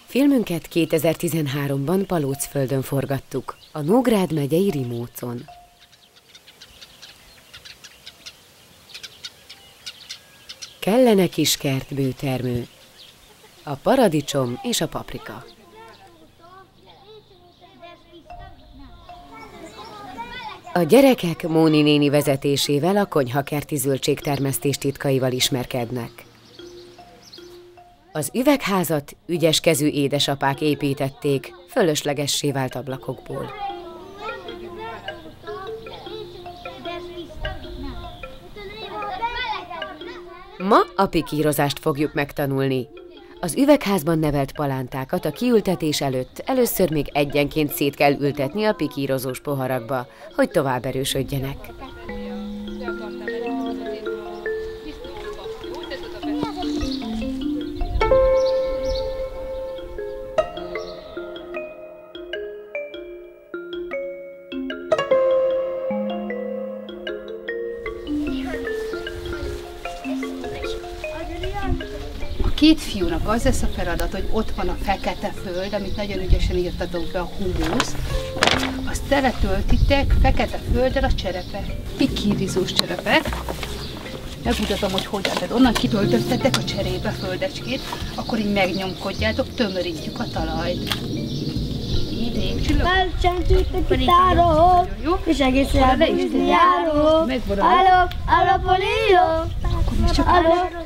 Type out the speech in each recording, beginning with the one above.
Filmünket 2013-ban Palócföldön forgattuk, a Nógrád megyei Rimócon. Kellene kiskert bőtermő, a paradicsom és a paprika. A gyerekek Móni néni vezetésével a konyhakerti zöldségtermesztés titkaival ismerkednek. Az üvegházat ügyeskezű édesapák építették, fölöslegessé vált ablakokból. Ma a pikírozást fogjuk megtanulni. Az üvegházban nevelt palántákat a kiültetés előtt először még egyenként szét kell ültetni a pikírozós poharakba, hogy tovább erősödjenek. Két fiúnak az lesz a feladat, hogy ott van a fekete föld, amit nagyon ügyesen írtatok be, a humusz. Azt teletöltitek fekete földdel a cserepe, pikírizós cserepek. Megmutatom, hogy hogyan. Tehát onnan kitöltöttetek a cserébe földecskét, akkor így megnyomkodjátok, tömörítjük a talajt. Felcsenkítek és egész elbúzni járok. Aló, polillo!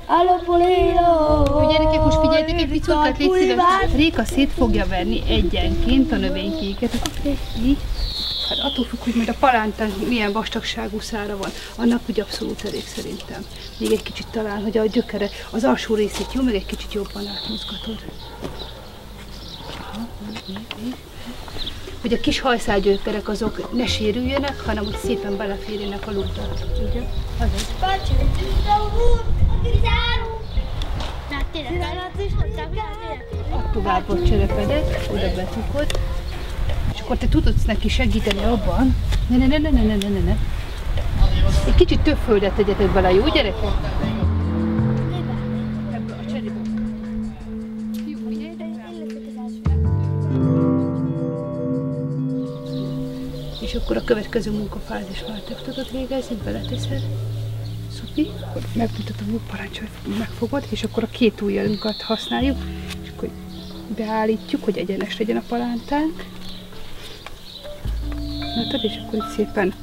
Aló, polillo! Gyerekek, most figyeljetek egy picit, légy szíves. Réka szét fogja venni egyenként a növénykéket. Így. Hát attól függ, hogy majd a palántán milyen vastagságú szára van. Annak úgy abszolút elég szerintem. Még egy kicsit talán, hogy a gyökere, az alsó részét jó, meg egy kicsit jobban átmozgatod. Hogy a kis hajszálgyökerek azok ne sérüljenek, hanem hogy szépen beleférjenek a lútba. Ugye? Add tovább a cserepedet, oda betukod, és akkor te tudsz neki segíteni abban. Ne. Egy kicsit több földet tegyetek bele, jó gyerekek? És akkor a következő munkafázis már te tudod végezni, beleteszed. Szupi, akkor megmutatom, hogy parancsolj, megfogod, és akkor a két ujjunkat használjuk, és akkor beállítjuk, hogy egyenes legyen a palántánk. Látod, és akkor itt szépen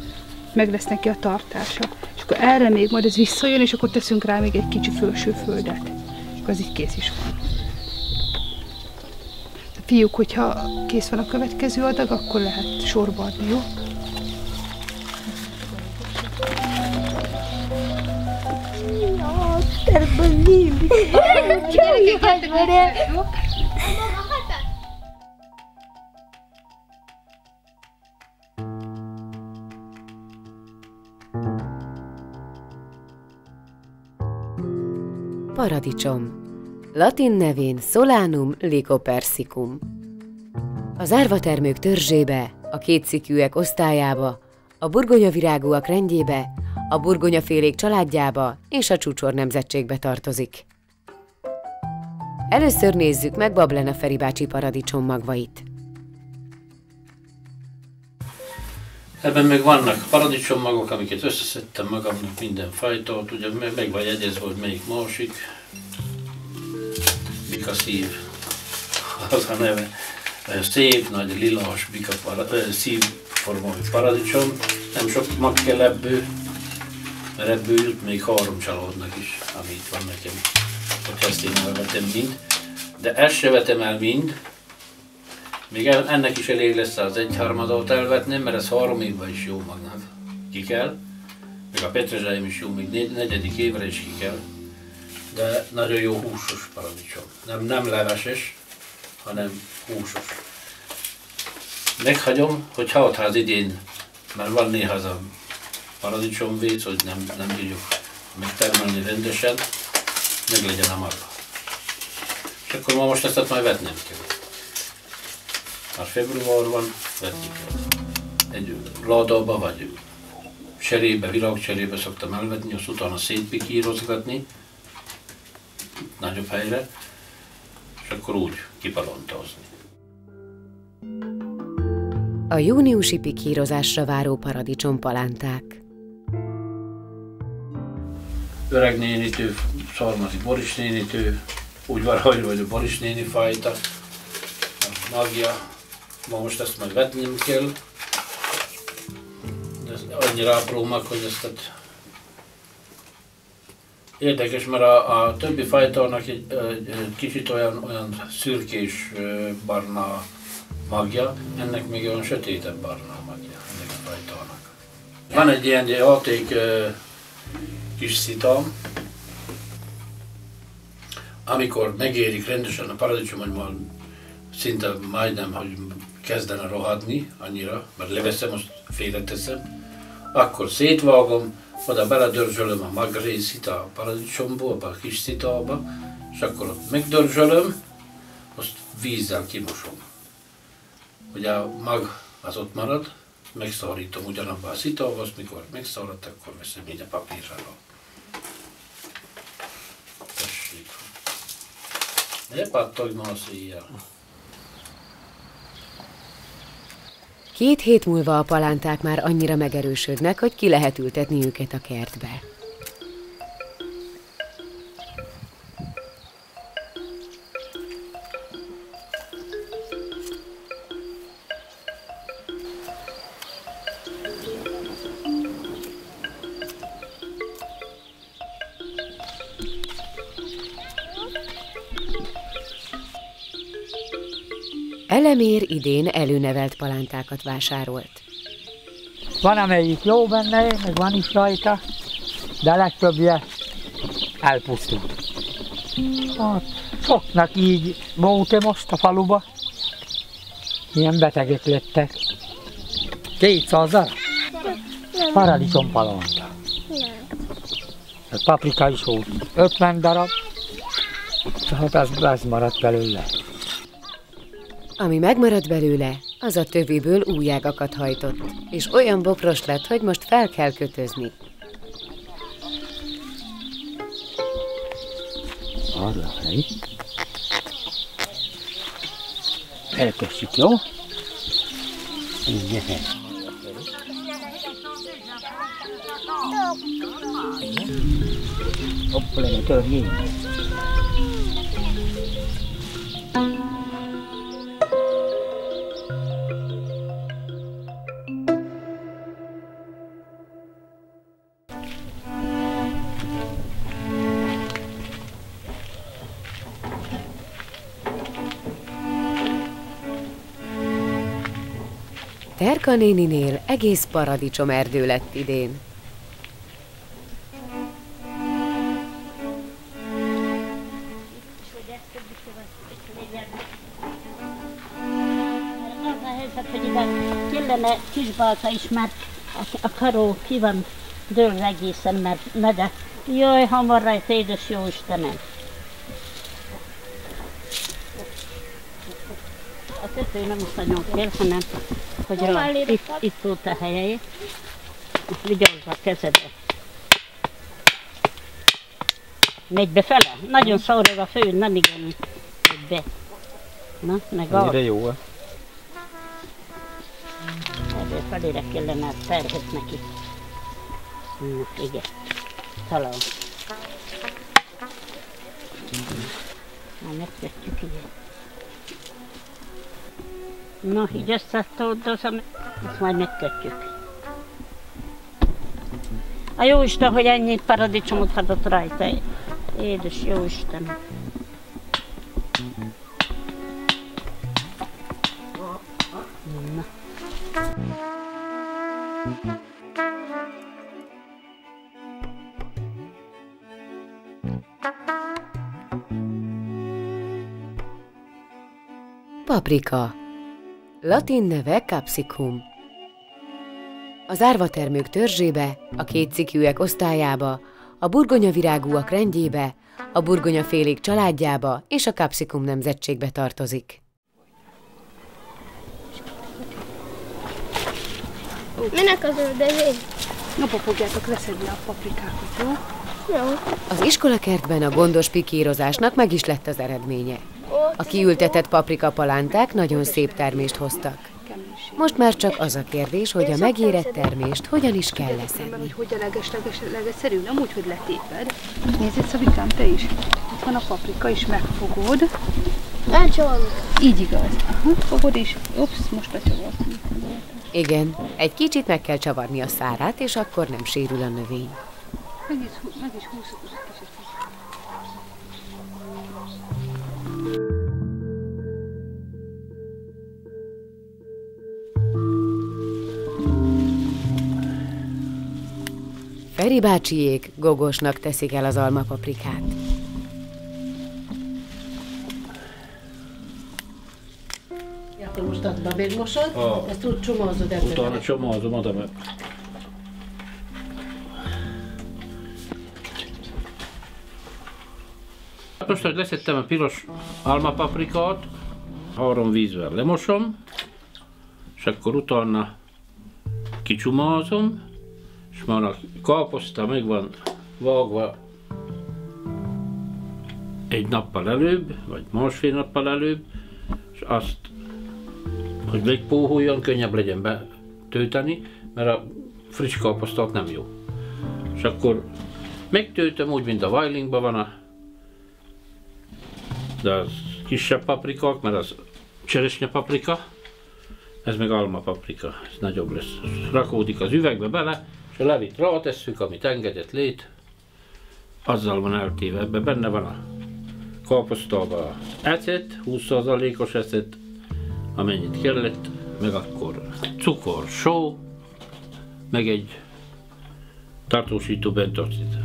meg lesz neki a tartása. És akkor erre még majd ez visszajön, és akkor teszünk rá még egy kicsi felső földet. És akkor az így kész is van. Fiúk, hogyha kész van a következő adag, akkor lehet sorba adni, jó? Paradicsom. Latin nevén Solanum lycopersicum. Az árvatermők törzsébe, a kétszikűek osztályába, a burgonyavirágúak rendjébe, a burgonyafélék családjába és a csúcsor nemzetségbe tartozik. Először nézzük meg Bablena Feri bácsi paradicsommagvait. Ebben még vannak paradicsommagok, amiket összeszedtem magamnak minden fajtól, ugye meg vagy egyezve, hogy melyik másik. Bika szív, az a neve. Szép, nagy, lilás, bika szívformú paradicsom. Nem sok mag kell ebből, mert ebből jut még 3 családnak is, ami itt van nekem. Hogyha ezt én elvetem mind. De ezt se vetem el mind. Még ennek is elég lesz az 1/3 elvetni, mert ez 3 évben is jó magnak. Ki kell. Még a petrezselyem is jó, még 4. évre is ki kell. De nagyon jó húsos paradicsom. Nem leveses, hanem húsos. Meghagyom, hogy hautház idén, mert van néha az a paradicsomvész, hogy nem bírjuk megtermelni rendesen, meg legyen a maga. És akkor ma most ezt majd vetnem kell. Már február van, vetni kell. Egy ládába vagy cserébe, virágcserébe szoktam elvetni, azt utána szétpikírozgatni, nagyobb helyre, és és akkor úgy kipalontozni. A júniusi pikírozásra váró paradicsompalánták. Öreg nénitől származik Boris nénitől, úgy van rajta, hogy a Boris néni fajta, a magja. Ma most ezt majd vetnem kell. De ez annyira apró mag, hogy ezt érdekes, mert a többi fajtának egy kicsit olyan szürkés barna magja, ennek még olyan sötétebb barna magja, ennek a fajtának. Van egy ilyen játék kis szitám, amikor megérik rendesen a paradicsom, hogy már szinte majdnem, hogy kezdene rohadni annyira, mert leveszem, azt félreteszem, akkor szétvágom, oda beledörzsölöm a magrészit a paradicsomból, abba a kis szitába, és akkor ott megdörzsölöm, azt vízzel kimosom. Hogy a mag az ott marad, megszarítom ugyanabba a szitába, azt mikor megszaradt, akkor veszem így a papírra. Tessék. Ne pattogj ma a széjjel. 2 hét múlva a palánták már annyira megerősödnek, hogy ki lehet ültetni őket a kertbe. Elemér idén előnevelt palántákat vásárolt. Van, amelyik jó benne, meg van is rajta, de a legtöbbje elpusztult. Hát, soknak így volt most a faluba, ilyen betegek lettek. 200 darab paradicsompalánta. Paprika is volt 50 darab, tehát az maradt belőle. Ami megmaradt belőle, az a tövéből új ágakat hajtott, és olyan bokros lett, hogy most fel kell kötözni. Arra a hely. Elkössük, jó? Így hoppá, törjék. Terka néninél egész paradicsomerdő lett idén. Az a helyzet, hogy ide kellene kisbalta is, mert a karó ki van dőlve egészen, mert mede. Jaj, hamar rajta, édes jó Istenem! A tető nem most nagyon kell, hanem hogy itt volt a helye. Vigyázz a kezedbe. Megy befele? Nagyon szórog a fő, nem igen megy be. Na, meg a... Mire jó? Ebből felére kellene a terhet neki. Igen. Talán. Már megtettük igen. No, így összetódozom, ezt majd megkötjük. A Jóisten, hogy ennyi paradicsomot adott rajta. Édes Jóisten. Na. Paprika. Latin neve capsicum. Az árvatermők törzsébe, a kétszikűek osztályába, a burgonyavirágúak rendjébe, a burgonyafélék családjába és a capsicum nemzetségbe tartozik. Minek az ördögé? Napba fogjátok leszedni a paprikákat, jó? Jó. Az iskolakertben a gondos pikírozásnak meg is lett az eredménye. Ó, A kiültetett paprikapalánták nagyon szép termést hoztak. Most már csak az a kérdés, hogy a megérett termést hogyan is kell leszedni. Hogy a legesszerű, nem úgy, hogy letéped. Nézzéd, Szabikám, te is. Itt van a paprika, és megfogod. Elcsavarod. Így igaz. Aha, fogod is. Ups, most lecsavartam. Igen, egy kicsit meg kell csavarni a szárát, és akkor nem sérül a növény. Meg is húzod egy kicsit. Feri bácsiék gogosnak teszik el az almapaprikát. Akkor most adba megmosod, ezt úgy csomózod ebbe. Utána csomózom oda meg. Most, hogy leszettem a piros almapaprikát, 3 vízvel lemosom, és akkor utána kicsomózom, és már a káposzta meg van vágva egy nappal előbb, vagy másfél nappal előbb, és azt, hogy megpóhuljon, könnyebb legyen betölteni, mert a friss káposztát nem jó. És akkor megtöltöm úgy, mint a vajlingban van, de az kisebb paprikák, mert az cseresnyepaprika, ez meg almapaprika, ez nagyobb lesz. Rakódik az üvegbe bele, és a levit rátesszük, amit engedett lét, azzal van eltéve. Ebben benne van a káposztában az ecet, 20%-os ecet, amennyit kellett, meg akkor cukor, só, meg egy tartósító bentorcit.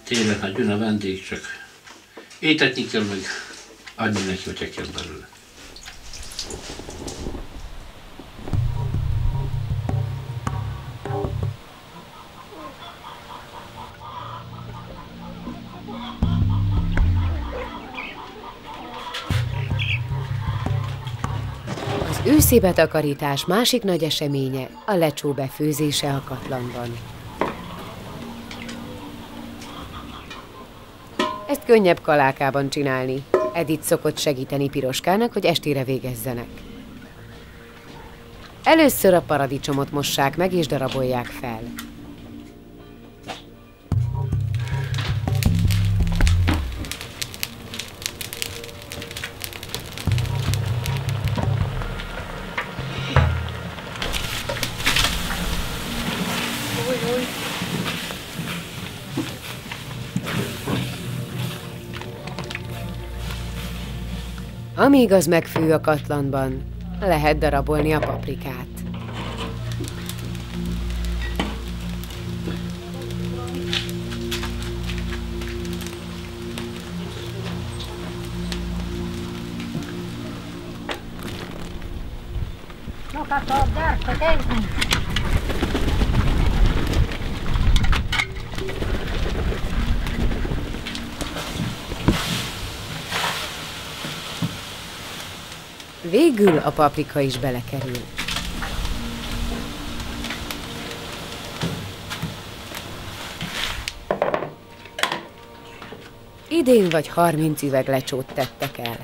Tényleg, ha jön a vendég, csak étetni kell, meg adni neki, hogyha kell belőle. Az őszi betakarítás másik nagy eseménye a lecsó befőzése a katlanban. Ezt könnyebb kalákában csinálni. Edith szokott segíteni Piroskának, hogy estére végezzenek. Először a paradicsomot mossák meg és darabolják fel. Amíg az megfő a katlanban, lehet darabolni a paprikát. Végül a paprika is belekerül. Idén vagy 30 üveg lecsót tettek el.